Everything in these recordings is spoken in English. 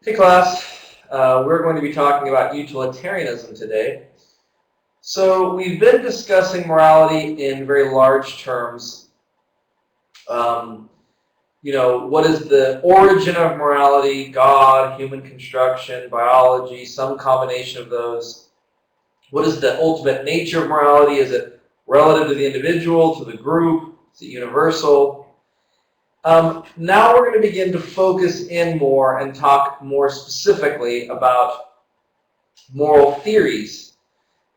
Hey class, we're going to be talking about utilitarianism today. So we've been discussing morality in very large terms. What is the origin of morality? God, human construction, biology, some combination of those. What is the ultimate nature of morality? Is it relative to the individual, to the group? Is it universal? Now we're going to begin to focus in more and talk more specifically about moral theories.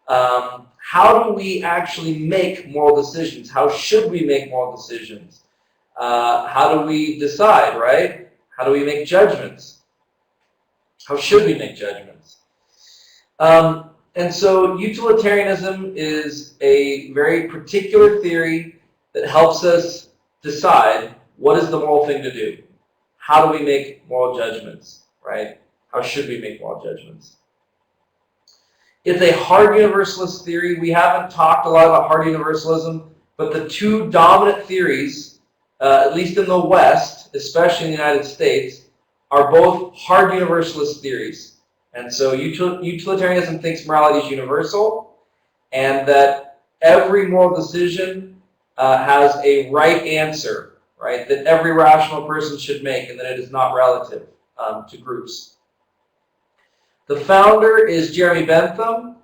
How do we actually make moral decisions? How should we make moral decisions? How do we decide, right? How do we make judgments? How should we make judgments? And so utilitarianism is a very particular theory that helps us decide what is the moral thing to do. How do we make moral judgments, right? How should we make moral judgments? It's a hard universalist theory. We haven't talked a lot about hard universalism, but the two dominant theories, at least in the West, especially in the United States, are both hard universalist theories. And so utilitarianism thinks morality is universal and that every moral decision has a right answer, right, that every rational person should make, and that it is not relative to groups. The founder is Jeremy Bentham.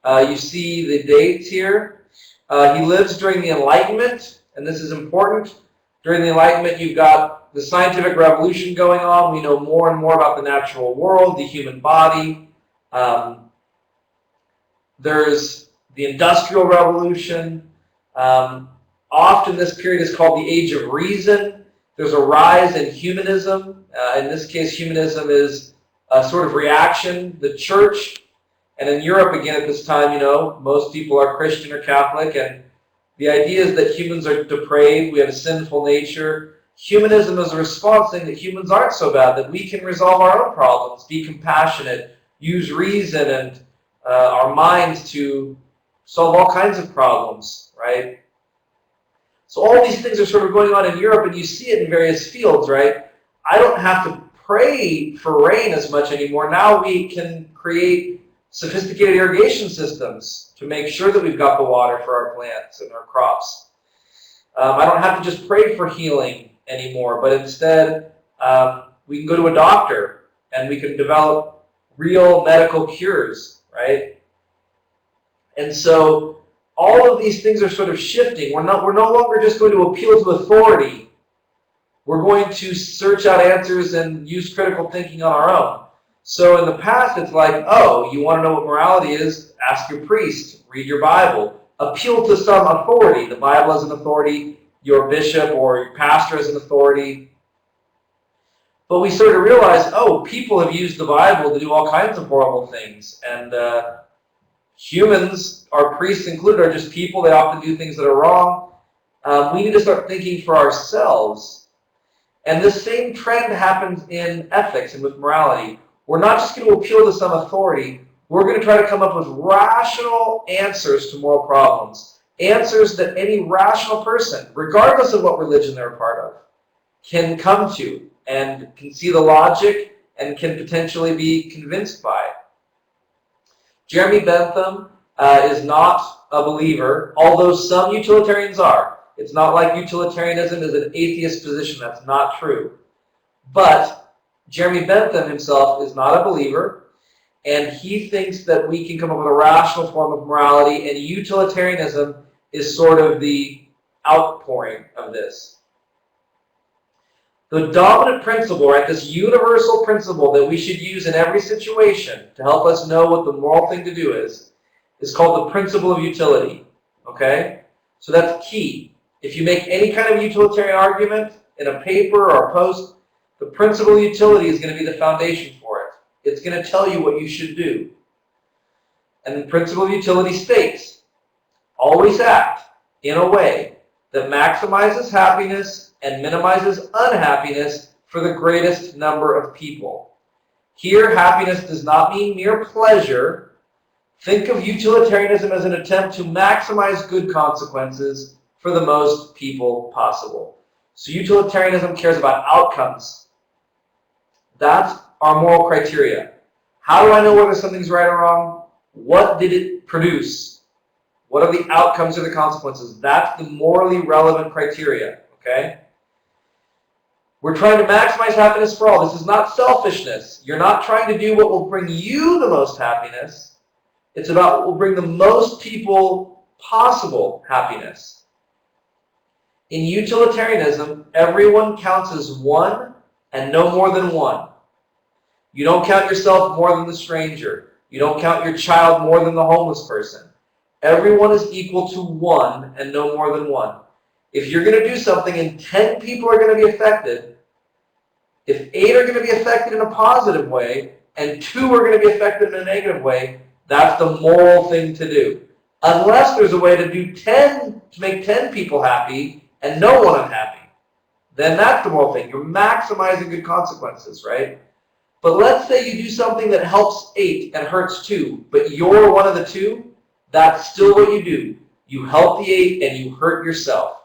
You see the dates here. He lives during the Enlightenment, and this is important. During the Enlightenment, you've got the scientific revolution going on. We know more and more about the natural world, the human body. There's the Industrial Revolution. Often this period is called the Age of Reason. There's a rise in humanism. In this case, humanism is a sort of reaction. The church, and in Europe again at this time, most people are Christian or Catholic, and the idea is that humans are depraved, we have a sinful nature. Humanism is a response saying that humans aren't so bad, that we can resolve our own problems, be compassionate, use reason and our minds to solve all kinds of problems, right? So all these things are sort of going on in Europe, and you see it in various fields, right? I don't have to pray for rain as much anymore. Now we can create sophisticated irrigation systems to make sure that we've got the water for our plants and our crops. I don't have to just pray for healing anymore, but instead we can go to a doctor and we can develop real medical cures, right? And so all of these things are sort of shifting. We're no longer just going to appeal to authority. We're going to search out answers and use critical thinking on our own. So in the past, it's like, oh, you want to know what morality is? Ask your priest. Read your Bible. Appeal to some authority. The Bible is an authority. Your bishop or your pastor is an authority. But we sort of realize, oh, people have used the Bible to do all kinds of horrible things. And humans, our priests included, are just people. They often do things that are wrong. We need to start thinking for ourselves. And this same trend happens in ethics and with morality. We're not just going to appeal to some authority. We're going to try to come up with rational answers to moral problems. Answers that any rational person, regardless of what religion they're a part of, can come to and can see the logic and can potentially be convinced by. Jeremy Bentham is not a believer, although some utilitarians are. It's not like utilitarianism is an atheist position. That's not true. But Jeremy Bentham himself is not a believer, and he thinks that we can come up with a rational form of morality, and utilitarianism is sort of the outpouring of this. The dominant principle, right, this universal principle that we should use in every situation to help us know what the moral thing to do is called the principle of utility, okay? So that's key. If you make any kind of utilitarian argument in a paper or a post, the principle of utility is going to be the foundation for it. It's going to tell you what you should do. And the principle of utility states, always act in a way that maximizes happiness and minimizes unhappiness for the greatest number of people. Here, happiness does not mean mere pleasure. Think of utilitarianism as an attempt to maximize good consequences for the most people possible. So utilitarianism cares about outcomes. That's our moral criteria. How do I know whether something's right or wrong? What did it produce? What are the outcomes or the consequences? That's the morally relevant criteria, okay? We're trying to maximize happiness for all. This is not selfishness. You're not trying to do what will bring you the most happiness. It's about what will bring the most people possible happiness. In utilitarianism, everyone counts as one and no more than one. You don't count yourself more than the stranger. You don't count your child more than the homeless person. Everyone is equal to one and no more than one. If you're going to do something and 10 people are going to be affected, if 8 are going to be affected in a positive way and 2 are going to be affected in a negative way, that's the moral thing to do. Unless there's a way to do 10, to make 10 people happy and no one unhappy, then that's the moral thing. You're maximizing good consequences, right? But let's say you do something that helps 8 and hurts 2, but you're one of the 2, that's still what you do. You help the 8 and you hurt yourself.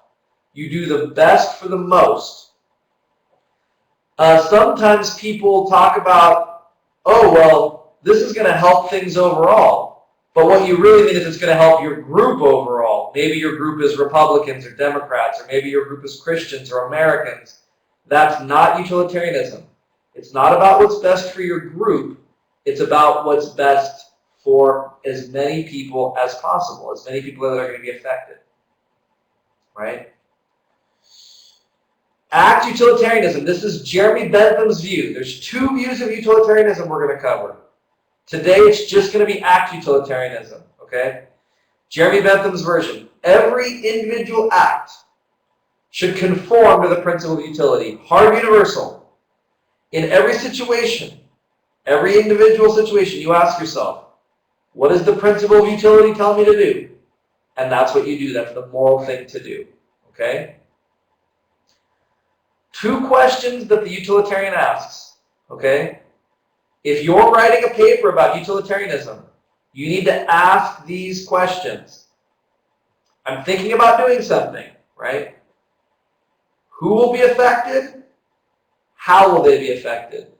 You do the best for the most. Sometimes people talk about, oh, well, this is going to help things overall. But what you really mean is it's going to help your group overall. Maybe your group is Republicans or Democrats, or maybe your group is Christians or Americans. That's not utilitarianism. It's not about what's best for your group. It's about what's best for as many people as possible, as many people that are going to be affected. Right? Act utilitarianism. This is Jeremy Bentham's view. There's 2 views of utilitarianism we're going to cover. Today it's just going to be act utilitarianism. Okay? Jeremy Bentham's version. Every individual act should conform to the principle of utility. Hard universal. In every situation, every individual situation, you ask yourself, what does the principle of utility tell me to do? And that's what you do. That's the moral thing to do. Okay? 2 questions that the utilitarian asks. Okay? If you're writing a paper about utilitarianism, you need to ask these questions. I'm thinking about doing something, right? Who will be affected? How will they be affected?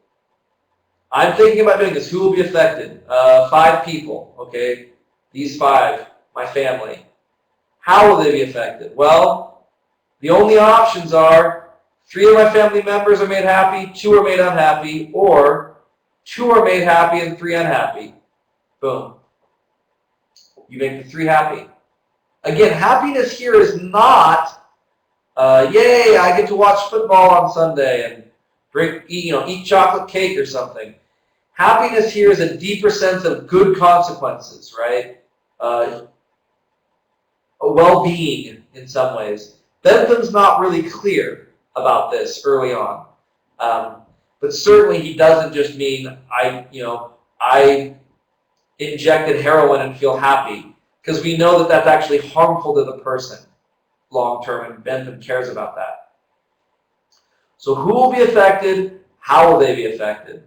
I'm thinking about doing this. Who will be affected? 5 people, okay? These 5, my family. How will they be affected? Well, the only options are 3 of my family members are made happy, 2 are made unhappy, or 2 are made happy and 3 unhappy. Boom. You make the 3 happy. Again, happiness here is not, yay, I get to watch football on Sunday and eat chocolate cake or something. Happiness here is a deeper sense of good consequences, right? A well-being in some ways. Bentham's not really clear about this early on, but certainly he doesn't just mean I injected heroin and feel happy, because we know that that's actually harmful to the person long term, and Bentham cares about that. So who will be affected? How will they be affected?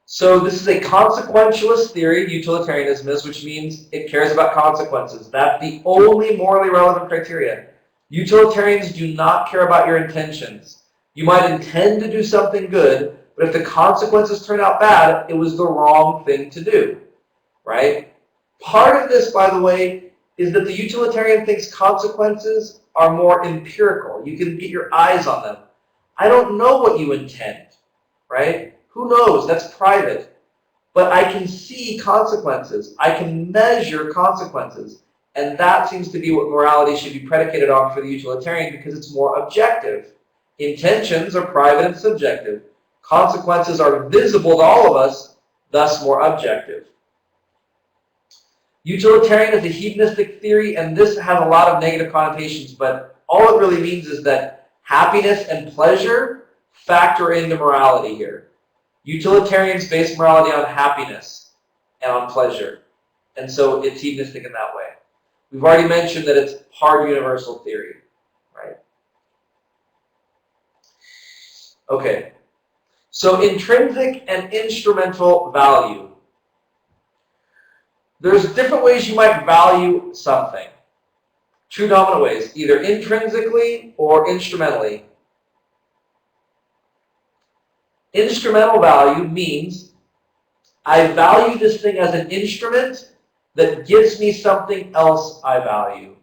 So this is a consequentialist theory, utilitarianism is, which means it cares about consequences. That's the only morally relevant criteria. Utilitarians do not care about your intentions. You might intend to do something good, but if the consequences turn out bad, it was the wrong thing to do, right? Part of this, by the way, is that the utilitarian thinks consequences are more empirical. You can get your eyes on them. I don't know what you intend, right? Who knows? That's private. But I can see consequences. I can measure consequences. And that seems to be what morality should be predicated on for the utilitarian, because it's more objective. Intentions are private and subjective. Consequences are visible to all of us, thus more objective. Utilitarian is a hedonistic theory, and this has a lot of negative connotations, but all it really means is that happiness and pleasure factor into morality here. Utilitarians base morality on happiness and on pleasure, and so it's hedonistic in that way. We've already mentioned that it's hard universal theory, right? Okay, so intrinsic and instrumental value. There's different ways you might value something. 2 dominant ways, either intrinsically or instrumentally. Instrumental value means I value this thing as an instrument that gives me something else I value,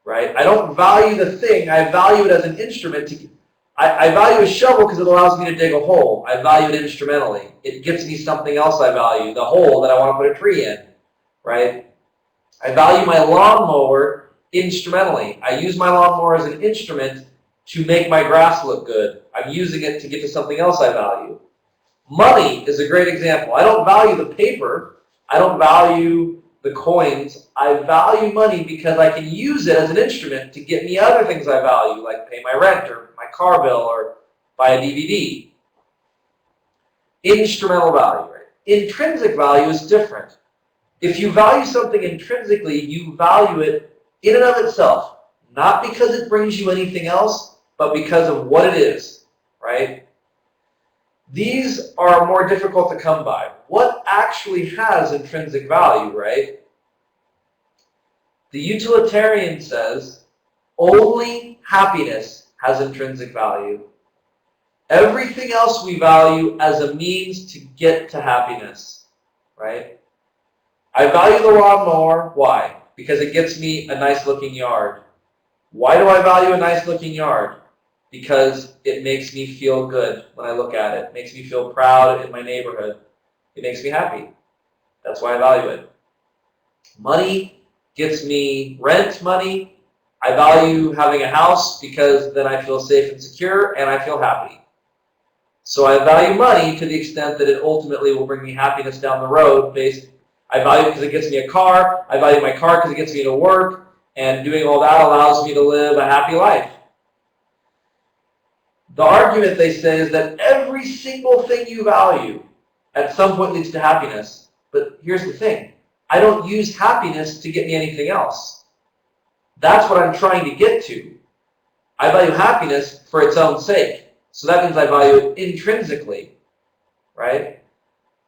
right? I don't value the thing, I value it as an instrument. I value a shovel because it allows me to dig a hole. I value it instrumentally. It gives me something else I value, the hole that I want to put a tree in, right? I value my lawnmower instrumentally. I use my lawnmower as an instrument to make my grass look good. I'm using it to get to something else I value. Money is a great example. I don't value the paper. I don't value the coins. I value money because I can use it as an instrument to get me other things I value, like pay my rent or my car bill or buy a DVD. Instrumental value, right? Intrinsic value is different. If you value something intrinsically, you value it in and of itself, not because it brings you anything else, but because of what it is, right? These are more difficult to come by. What actually has intrinsic value, right? The utilitarian says only happiness has intrinsic value. Everything else we value as a means to get to happiness, right? I value the lawnmower. Why? Because it gets me a nice looking yard. Why do I value a nice looking yard? Because it makes me feel good when I look at it. It makes me feel proud in my neighborhood. It makes me happy. That's why I value it. Money gets me rent money. I value having a house because then I feel safe and secure and I feel happy. So I value money to the extent that it ultimately will bring me happiness down the road. I value it because it gets me a car. I value my car because it gets me to work. And doing all that allows me to live a happy life. The argument, they say, is that every single thing you value at some point leads to happiness. But here's the thing. I don't use happiness to get me anything else. That's what I'm trying to get to. I value happiness for its own sake. So that means I value it intrinsically, right?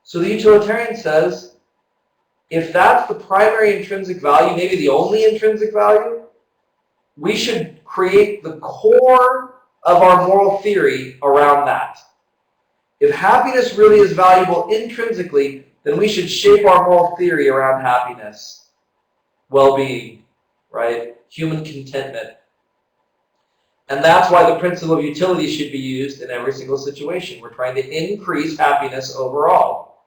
So the utilitarian says, if that's the primary intrinsic value, maybe the only intrinsic value, we should create the core of our moral theory around that. If happiness really is valuable intrinsically, then we should shape our moral theory around happiness, well-being, right? Human contentment. And that's why the principle of utility should be used in every single situation. We're trying to increase happiness overall.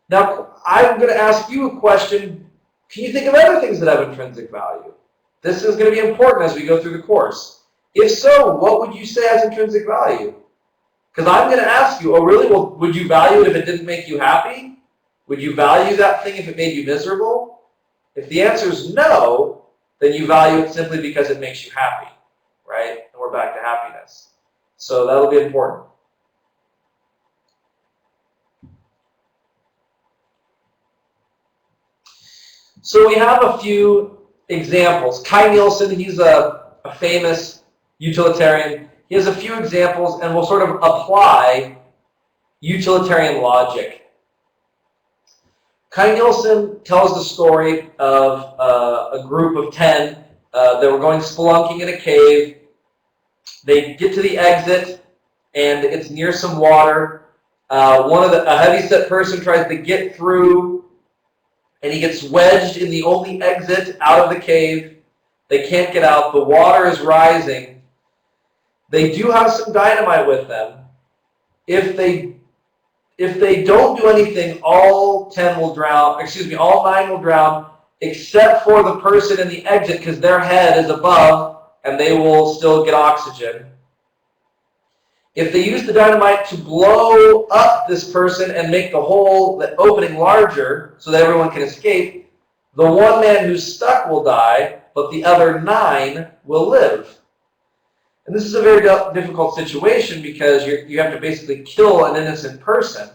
Now, I'm going to ask you a question. Can you think of other things that have intrinsic value? This is going to be important as we go through the course. If so, what would you say has intrinsic value? Because I'm going to ask you, oh really, well, would you value it if it didn't make you happy? Would you value that thing if it made you miserable? If the answer is no, then you value it simply because it makes you happy, right? And we're back to happiness. So that'll be important. So we have a few examples. Kai Nielsen, he's a famous utilitarian. He has a few examples, and we'll sort of apply utilitarian logic. Kai Nielsen tells the story of a group of 10 that were going spelunking in a cave. They get to the exit, and it's near some water. A heavyset person tries to get through, and he gets wedged in the only exit out of the cave. They can't get out. The water is rising. They do have some dynamite with them. If they don't do anything, all 9 will drown, except for the person in the exit, because their head is above, and they will still get oxygen. If they use the dynamite to blow up this person and make the opening larger so that everyone can escape, the one man who's stuck will die, but the other 9 will live. And this is a very difficult situation because you have to basically kill an innocent person.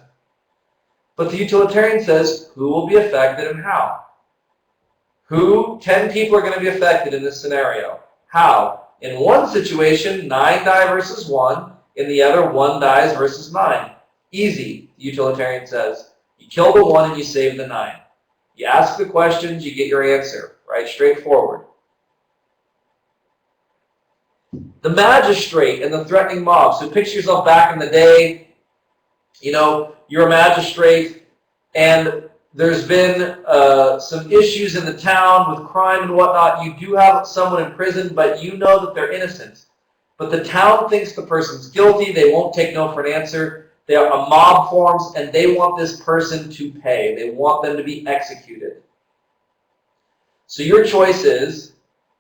But the utilitarian says, who will be affected and how? 10 people are going to be affected in this scenario. How? In one situation, 9 die versus 1. In the other, 1 dies versus 9. Easy, the utilitarian says. You kill the 1 and you save the 9. You ask the questions, you get your answer, right? Straightforward. The magistrate and the threatening mob. So picture yourself back in the day. You're a magistrate, and there's been some issues in the town with crime and whatnot. You do have someone in prison, but you know that they're innocent. But the town thinks the person's guilty. They won't take no for an answer. A mob forms, and they want this person to pay. They want them to be executed. So your choice is,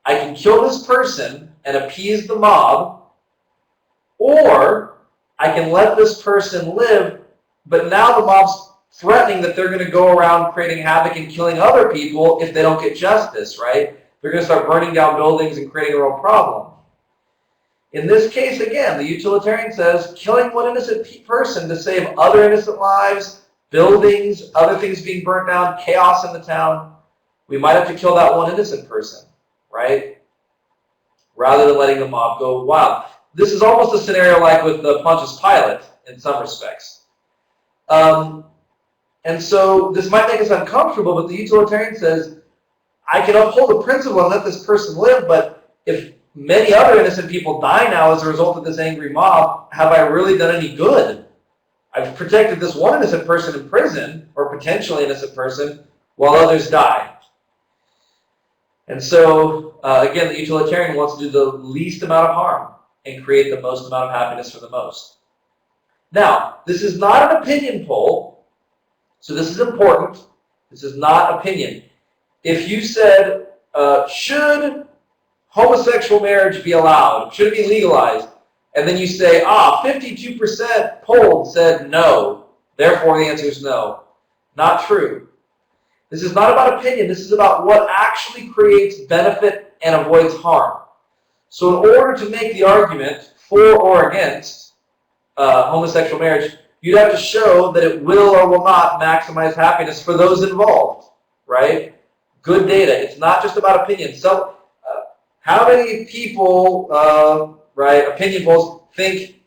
I can kill this person and appease the mob, or I can let this person live, but now the mob's threatening that they're going to go around creating havoc and killing other people if they don't get justice, right? They're going to start burning down buildings and creating a real problem. In this case, again, the utilitarian says killing one innocent person to save other innocent lives, buildings, other things being burnt down, chaos in the town, we might have to kill that one innocent person, right? Rather than letting the mob go wild. This is almost a scenario like with the Pontius Pilate in some respects. And so this might make us uncomfortable, but the utilitarian says, I can uphold the principle and let this person live, but if many other innocent people die now as a result of this angry mob, have I really done any good? I've protected this one innocent person in prison, or potentially innocent person, while others die. And so, again, the utilitarian wants to do the least amount of harm and create the most amount of happiness for the most. Now, this is not an opinion poll, so this is important. This is not opinion. If you said, should homosexual marriage be allowed? Should it be legalized? And then you say, 52% polled said no. Therefore, the answer is no. Not true. This is not about opinion. This is about what actually creates benefit and avoids harm. So in order to make the argument for or against homosexual marriage, you'd have to show that it will or will not maximize happiness for those involved, right? Good data. It's not just about opinion. So, how many people, opinion polls think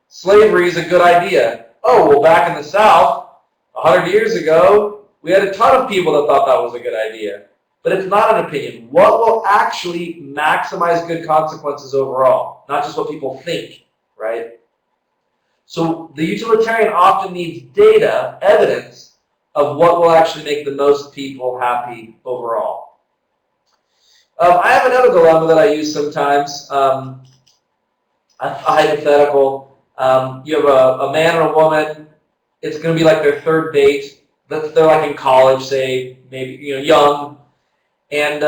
slavery is a good idea? Oh, well, back in the South, 100 years ago, we had a ton of people that thought that was a good idea. But it's not an opinion. What will actually maximize good consequences overall? Not just what people think, right? So the utilitarian often needs data, evidence, of what will actually make the most people happy overall. I have another dilemma that I use sometimes. A hypothetical. You have a man and a woman. It's going to be like their third date. They're like in college, say, maybe young. And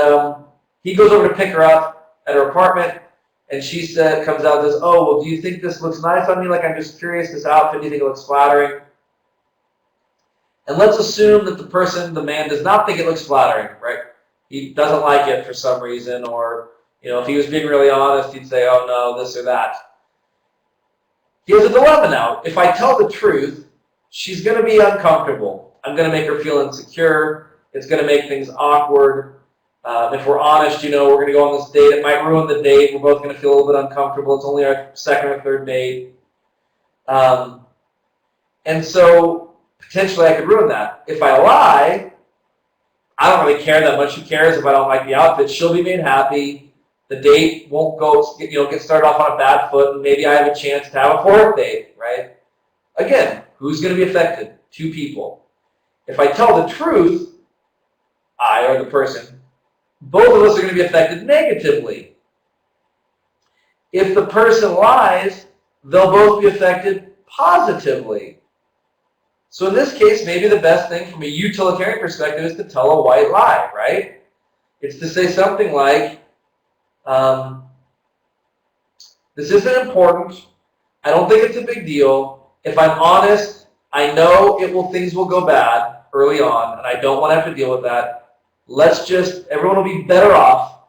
he goes over to pick her up at her apartment. And she comes out and says, oh, well, do you think this looks nice on me? Like, I'm just curious, this outfit, do you think it looks flattering? And let's assume that the man does not think it looks flattering, right? He doesn't like it for some reason, or, if he was being really honest, he'd say, oh, no, this or that. He has a dilemma now. If I tell the truth, she's going to be uncomfortable. I'm going to make her feel insecure. It's going to make things awkward. If we're honest, we're going to go on this date. It might ruin the date. We're both going to feel a little bit uncomfortable. It's only our second or third date. And so, potentially, I could ruin that. If I lie, I don't really care that much. Who cares if I don't like the outfit? She'll be made happy. The date won't get started off on a bad foot, and maybe I have a chance to have a fourth date, right? Again, who's going to be affected? Two people. If I tell the truth, I or the person, both of us are going to be affected negatively. If the person lies, they'll both be affected positively. So in this case, maybe the best thing from a utilitarian perspective is to tell a white lie, right? It's to say something like, this isn't important. I don't think it's a big deal. If I'm honest, I know things will go bad early on, and I don't want to have to deal with that. Everyone will be better off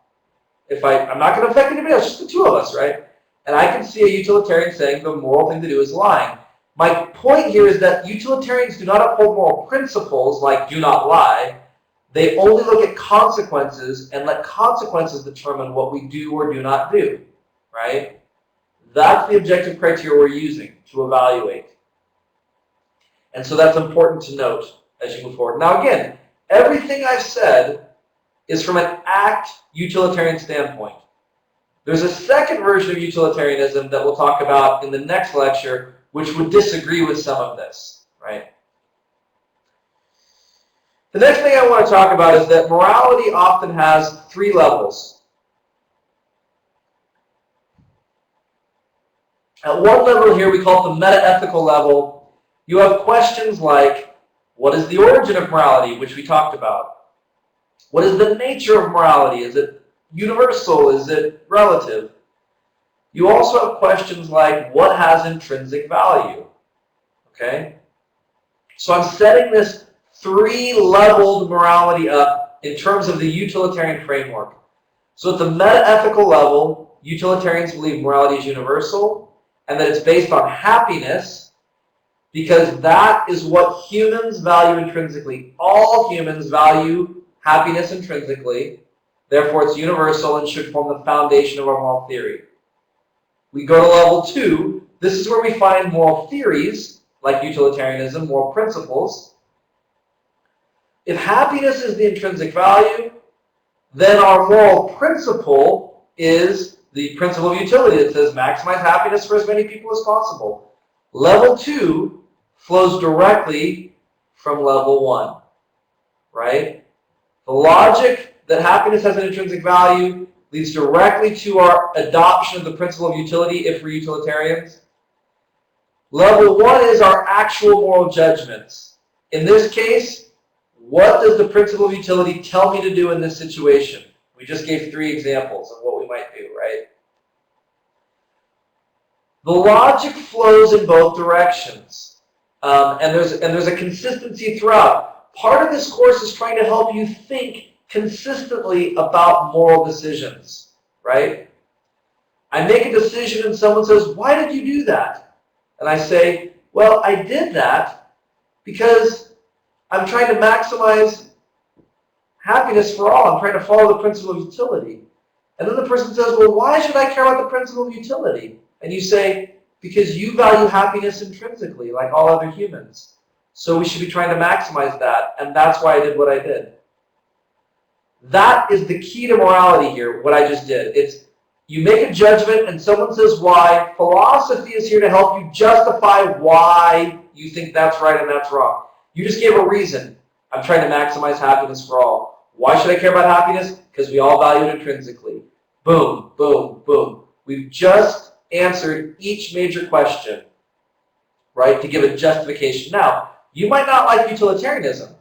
if I'm not going to affect anybody else, just the two of us, right? And I can see a utilitarian saying the moral thing to do is lying. My point here is that utilitarians do not uphold moral principles like do not lie. They only look at consequences and let consequences determine what we do or do not do, right? That's the objective criteria we're using to evaluate. And so that's important to note as you move forward. Now again, everything I've said is from an act utilitarian standpoint. There's a second version of utilitarianism that we'll talk about in the next lecture, which would disagree with some of this, right? The next thing I want to talk about is that morality often has three levels. At one level here, we call it the meta-ethical level. You have questions like, what is the origin of morality, which we talked about? What is the nature of morality? Is it universal? Is it relative? You also have questions like, what has intrinsic value? Okay? So I'm setting this three-leveled morality up in terms of the utilitarian framework. So at the meta-ethical level, utilitarians believe morality is universal and that it's based on happiness because that is what humans value intrinsically. All humans value happiness intrinsically. Therefore, it's universal and should form the foundation of our moral theory. We go to level 2. This is where we find moral theories, like utilitarianism, moral principles. If happiness is the intrinsic value, then our moral principle is the principle of utility that says maximize happiness for as many people as possible. Level 2 flows directly from level 1, right? The logic that happiness has an intrinsic value leads directly to our adoption of the principle of utility if we're utilitarians. Level 1 is our actual moral judgments. In this case, what does the principle of utility tell me to do in this situation? We just gave 3 examples of what we might do, right? The logic flows in both directions, and there's a consistency throughout. Part of this course is trying to help you think consistently about moral decisions, right? I make a decision and someone says, why did you do that? And I say, well, I did that because I'm trying to maximize happiness for all. I'm trying to follow the principle of utility. And then the person says, well, why should I care about the principle of utility? And you say, because you value happiness intrinsically, like all other humans. So we should be trying to maximize that, and that's why I did what I did. That is the key to morality here, what I just did. It's you make a judgment and someone says why. Philosophy is here to help you justify why you think that's right and that's wrong. You just gave a reason. I'm trying to maximize happiness for all. Why should I care about happiness? Because we all value it intrinsically. Boom, boom, boom. We've just answered each major question, right, to give a justification. Now, you might not like utilitarianism,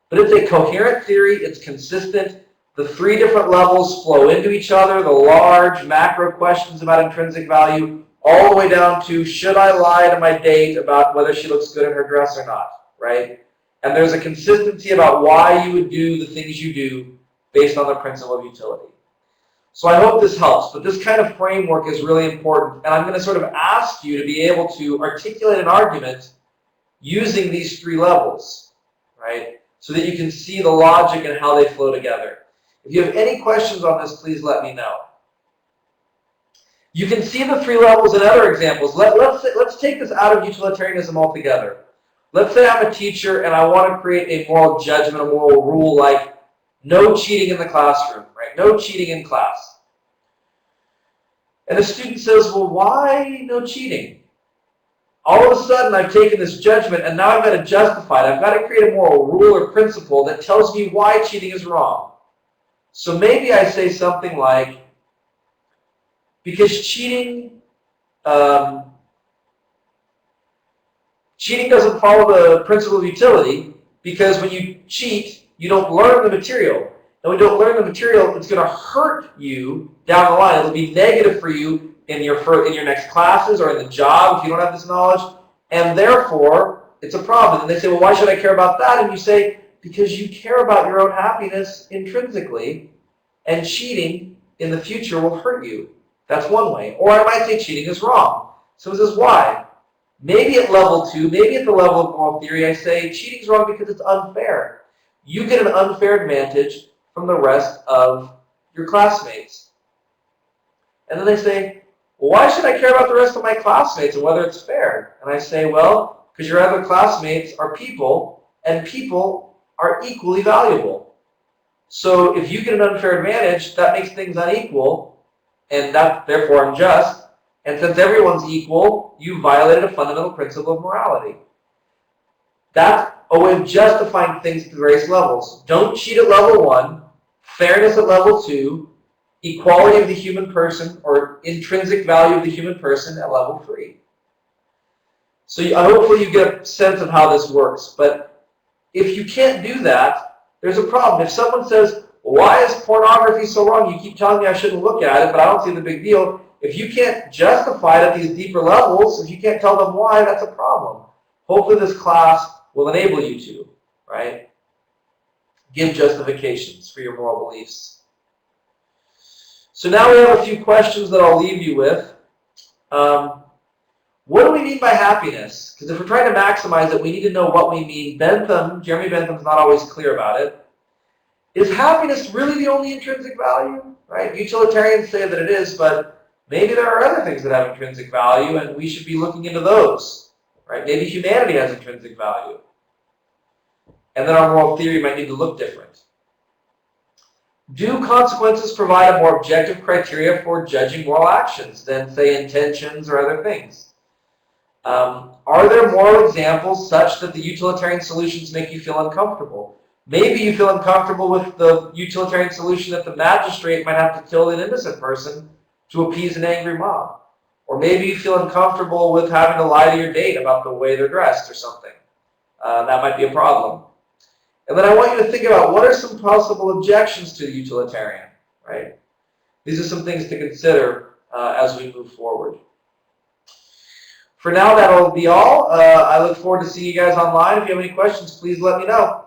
but it's a coherent theory. It's consistent. The 3 different levels flow into each other, the large macro questions about intrinsic value, all the way down to, should I lie to my date about whether she looks good in her dress or not, right? And there's a consistency about why you would do the things you do based on the principle of utility. So I hope this helps, but this kind of framework is really important, and I'm going to sort of ask you to be able to articulate an argument using these 3 levels, right? So that you can see the logic and how they flow together. If you have any questions on this, please let me know. You can see the 3 levels in other examples. Let's take this out of utilitarianism altogether. Let's say I'm a teacher and I want to create a moral judgment, a moral rule like no cheating in the classroom, right? No cheating in class. And a student says, well, why no cheating? All of a sudden, I've taken this judgment, and now I've got to justify it. I've got to create a moral rule or principle that tells me why cheating is wrong. So maybe I say something like, because cheating doesn't follow the principle of utility, because when you cheat, you don't learn the material. And when you don't learn the material, it's going to hurt you down the line. It'll be negative for you in your next classes or in the job if you don't have this knowledge. And therefore, it's a problem. And they say, well, why should I care about that? And you say, because you care about your own happiness intrinsically, and cheating in the future will hurt you. That's one way. Or I might say cheating is wrong. So it says, why? Maybe at level 2, maybe at the level of moral theory, I say cheating is wrong because it's unfair. You get an unfair advantage from the rest of your classmates. And then they say, well, why should I care about the rest of my classmates and whether it's fair? And I say, well, because your other classmates are people, and people are equally valuable. So if you get an unfair advantage, that makes things unequal, and that therefore unjust. And since everyone's equal, you violated a fundamental principle of morality. That's a way of justifying things at the various levels. Don't cheat at level 1, fairness at level 2, equality of the human person or intrinsic value of the human person at level 3. So hopefully you get a sense of how this works. But if you can't do that, there's a problem. If someone says, why is pornography so wrong? You keep telling me I shouldn't look at it, but I don't see the big deal. If you can't justify it at these deeper levels, if you can't tell them why, that's a problem. Hopefully this class will enable you to, right? Give justifications for your moral beliefs. So now we have a few questions that I'll leave you with. What do we mean by happiness? Because if we're trying to maximize it, we need to know what we mean. Jeremy Bentham's not always clear about it. Is happiness really the only intrinsic value? Right? Utilitarians say that it is, but maybe there are other things that have intrinsic value, and we should be looking into those. Right? Maybe humanity has intrinsic value. And then our moral theory might need to look different. Do consequences provide a more objective criteria for judging moral actions than, say, intentions or other things? Are there moral examples such that the utilitarian solutions make you feel uncomfortable? Maybe you feel uncomfortable with the utilitarian solution that the magistrate might have to kill an innocent person to appease an angry mob. Or maybe you feel uncomfortable with having to lie to your date about the way they're dressed or something. That might be a problem. And then I want you to think about what are some possible objections to the utilitarian, right? These are some things to consider as we move forward. For now, that'll be all. I look forward to seeing you guys online. If you have any questions, please let me know.